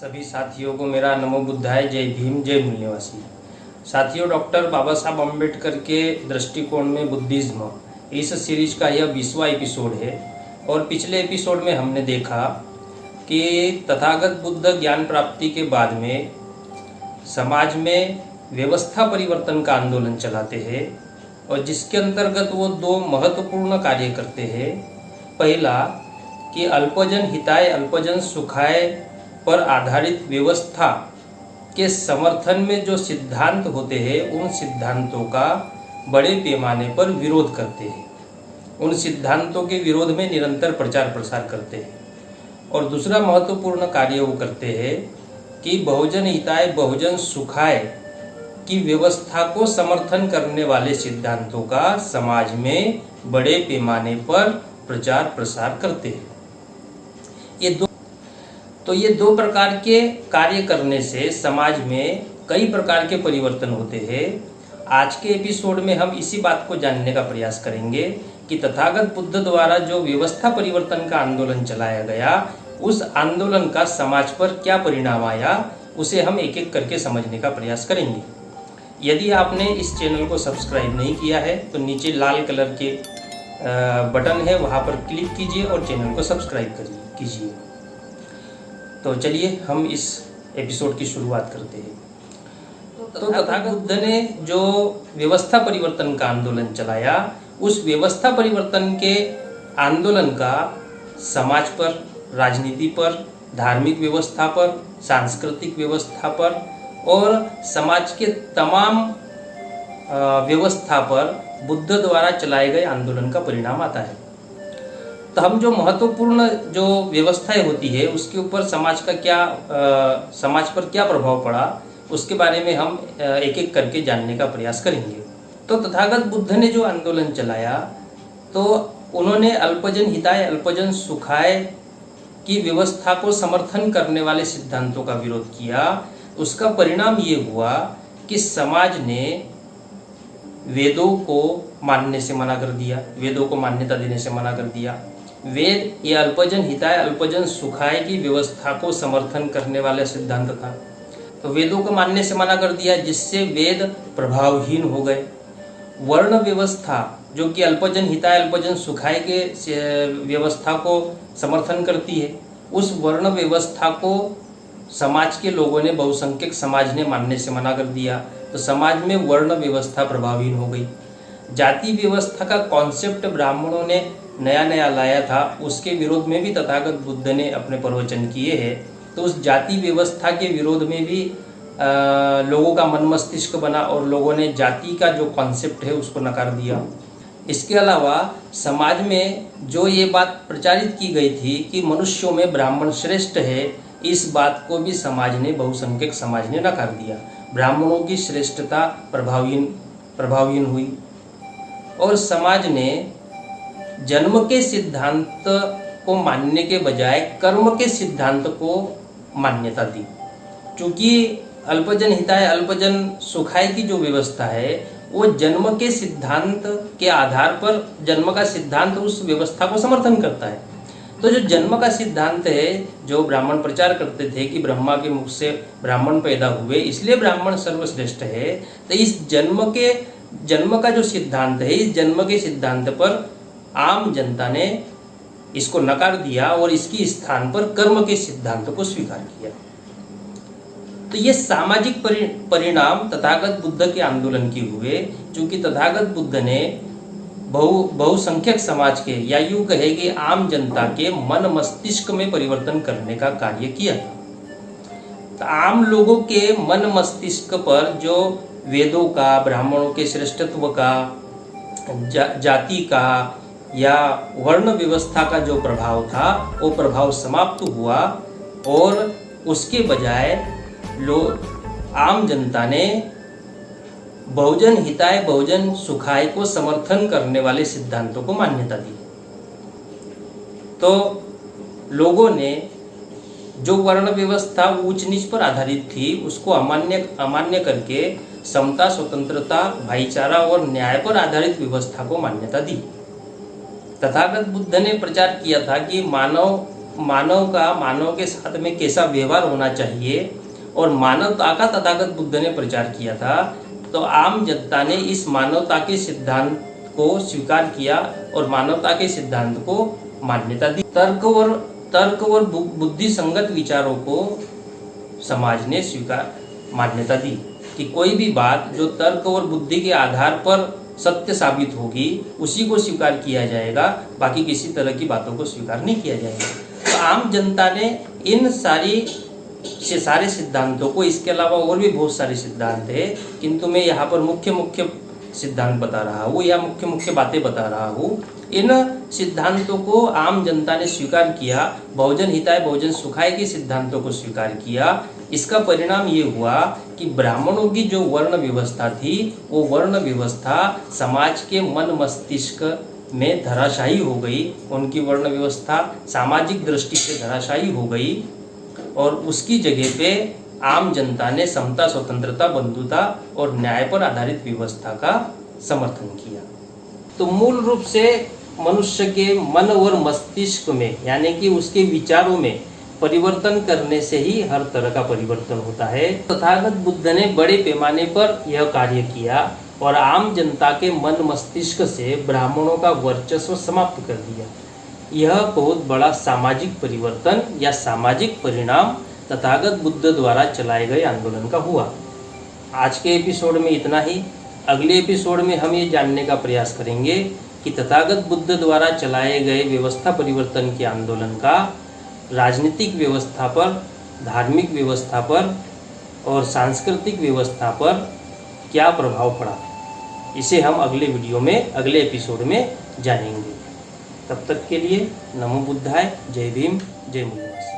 सभी साथियों को मेरा नमो बुद्धाय, जय भीम, जय मूल निवासी। साथियों, डॉक्टर बाबा साहब अम्बेडकर के दृष्टिकोण में बुद्धिज्म, इस सीरीज का यह 20वां एपिसोड है। और पिछले एपिसोड में हमने देखा कि तथागत बुद्ध ज्ञान प्राप्ति के बाद में समाज में व्यवस्था परिवर्तन का आंदोलन चलाते हैं और जिसके अंतर्गत वो दो महत्वपूर्ण कार्य करते हैं। पहला कि अल्पजन हिताय अल्पजन सुखाय पर आधारित व्यवस्था के समर्थन में जो सिद्धांत होते हैं, उन सिद्धांतों का बड़े पैमाने पर विरोध करते हैं, उन सिद्धांतों के विरोध में निरंतर प्रचार प्रसार करते हैं। और दूसरा महत्वपूर्ण कार्य वो करते हैं कि बहुजन हिताय बहुजन सुखाय की व्यवस्था को समर्थन करने वाले सिद्धांतों का समाज में बड़े पैमाने पर प्रचार प्रसार करते हैं। ये दो प्रकार के कार्य करने से समाज में कई प्रकार के परिवर्तन होते हैं। आज के एपिसोड में हम इसी बात को जानने का प्रयास करेंगे कि तथागत बुद्ध द्वारा जो व्यवस्था परिवर्तन का आंदोलन चलाया गया, उस आंदोलन का समाज पर क्या परिणाम आया, उसे हम एक एक करके समझने का प्रयास करेंगे। यदि आपने इस चैनल को सब्सक्राइब नहीं किया है तो नीचे लाल कलर के बटन है, वहाँ पर क्लिक कीजिए और चैनल को सब्सक्राइब कीजिए। तो चलिए हम इस एपिसोड की शुरुआत करते हैं। तो तथागत बुद्ध ने जो व्यवस्था परिवर्तन का आंदोलन चलाया, उस व्यवस्था परिवर्तन के आंदोलन का समाज पर, राजनीति पर, धार्मिक व्यवस्था पर, सांस्कृतिक व्यवस्था पर और समाज के तमाम व्यवस्था पर बुद्ध द्वारा चलाए गए आंदोलन का परिणाम आता है। तो हम जो महत्वपूर्ण जो व्यवस्थाएं होती है, उसके ऊपर समाज पर क्या प्रभाव पड़ा, उसके बारे में हम एक एक करके जानने का प्रयास करेंगे। तो तथागत बुद्ध ने जो आंदोलन चलाया, तो उन्होंने अल्पजन हिताय अल्पजन सुखाय की व्यवस्था को समर्थन करने वाले सिद्धांतों का विरोध किया। उसका परिणाम ये हुआ कि समाज ने वेदों को मानने से मना कर दिया, वेदों को मान्यता देने से मना कर दिया। वेद ये अल्पजन हिताय अल्पजन सुखाय की व्यवस्था को समर्थन करने वाला सिद्धांत था, तो वेदों को मानने से मना कर दिया, जिससे वेद प्रभावहीन हो गए। वर्ण व्यवस्था जो कि अल्पजन हिताय अल्पजन सुखाय के व्यवस्था को समर्थन करती है, उस वर्ण व्यवस्था को समाज के लोगों ने, बहुसंख्यक समाज ने मानने से मना कर दिया, तो समाज में वर्ण व्यवस्था प्रभावहीन हो गई। जाति व्यवस्था का कॉन्सेप्ट ब्राह्मणों ने नया नया लाया था, उसके विरोध में भी तथागत बुद्ध ने अपने प्रवचन किए हैं। तो उस जाति व्यवस्था के विरोध में भी लोगों का मन मस्तिष्क बना और लोगों ने जाति का जो कॉन्सेप्ट है उसको नकार दिया। इसके अलावा समाज में जो ये बात प्रचारित की गई थी कि मनुष्यों में ब्राह्मण श्रेष्ठ है, इस बात को भी समाज ने, बहुसंख्यक समाज ने नकार दिया। ब्राह्मणों की श्रेष्ठता प्रभावहीन हुई और समाज ने जन्म के सिद्धांत को मानने के बजाय कर्म के सिद्धांत को मान्यता दी। क्योंकि अल्पजन हिताय अल्पजन सुखाय की जो व्यवस्था है, वो जन्म के सिद्धांत के आधार पर, जन्म का सिद्धांत उस व्यवस्था को समर्थन करता है। तो जो जन्म का सिद्धांत है, जो ब्राह्मण प्रचार करते थे कि ब्रह्मा के मुख से ब्राह्मण पैदा हुए, इसलिए ब्राह्मण सर्वश्रेष्ठ है, तो इस जन्म का जो सिद्धांत है, इस जन्म के सिद्धांत पर आम जनता ने इसको नकार दिया और इसकी स्थान पर कर्म के सिद्धांत को स्वीकार किया। तो ये सामाजिक परिणाम तथागत बुद्ध के आंदोलन के हुए, क्योंकि तथागत बुद्ध ने बहुसंख्यक समाज के, या यूं कहे कि आम जनता के मन मस्तिष्क में परिवर्तन करने का कार्य किया। तो आम लोगों के मन मस्तिष्क पर जो वेदों का, ब्राह्मणों के श्रेष्ठत्व का, जाति का या वर्ण व्यवस्था का जो प्रभाव था, वो प्रभाव समाप्त हुआ और उसके बजाय आम जनता ने बहुजन हिताय बहुजन सुखाय को समर्थन करने वाले सिद्धांतों को मान्यता दी। तो लोगों ने जो वर्ण व्यवस्था ऊंच नीच पर आधारित थी, उसको अमान्य करके समता, स्वतंत्रता, भाईचारा और न्याय पर आधारित व्यवस्था को मान्यता दी। तथागत बुद्ध ने प्रचार किया था कि मानव मानव के साथ में कैसा व्यवहार होना चाहिए और मानवता का तथागत बुद्ध ने प्रचार किया था, तो आम जनता ने इस मानवता के सिद्धांत को स्वीकार किया और मानवता के सिद्धांत को मान्यता दी। तर्क और बुद्धि संगत विचारों को समाज ने मान्यता दी कि कोई भी बात जो तर्क और बुद्धि के आधार पर सत्य साबित होगी उसी को स्वीकार किया जाएगा, बाकी किसी तरह की बातों को स्वीकार नहीं किया जाएगा। तो आम जनता ने इन सारे सिद्धांतों को, इसके अलावा और भी बहुत सारे सिद्धांत है, किंतु मैं यहाँ पर मुख्य सिद्धांत बता रहा हूँ या मुख्य बातें बता रहा हूँ। इन सिद्धांतों को आम जनता ने स्वीकार किया, बहुजन हिताय बहुजन सुखाय के सिद्धांतों को स्वीकार किया। इसका परिणाम ये हुआ कि ब्राह्मणों की जो वर्ण व्यवस्था थी वो वर्ण व्यवस्था समाज के मन मस्तिष्क में धराशायी हो गई। उनकी वर्ण व्यवस्था सामाजिक दृष्टि से धराशायी हो गई और उसकी जगह पे आम जनता ने समता, स्वतंत्रता, बंधुता और न्याय पर आधारित व्यवस्था का समर्थन किया। तो मूल रूप से मनुष्य के मन और मस्तिष्क में, यानी कि उसके विचारों में परिवर्तन करने से ही हर तरह का परिवर्तन होता है। तथागत बुद्ध ने बड़े पैमाने पर यह कार्य किया और आम जनता के मन मस्तिष्क से ब्राह्मणों का वर्चस्व समाप्त कर दिया। यह बहुत बड़ा सामाजिक परिवर्तन या सामाजिक परिणाम तथागत बुद्ध द्वारा चलाए गए आंदोलन का हुआ। आज के एपिसोड में इतना ही। अगले एपिसोड में हम ये जानने का प्रयास करेंगे कि तथागत बुद्ध द्वारा चलाए गए व्यवस्था परिवर्तन के आंदोलन का राजनीतिक व्यवस्था पर, धार्मिक व्यवस्था पर और सांस्कृतिक व्यवस्था पर क्या प्रभाव पड़ा। इसे हम अगले वीडियो में, अगले एपिसोड में जानेंगे। तब तक के लिए नमो बुद्धाय, जय भीम, जय मूल्यवासी।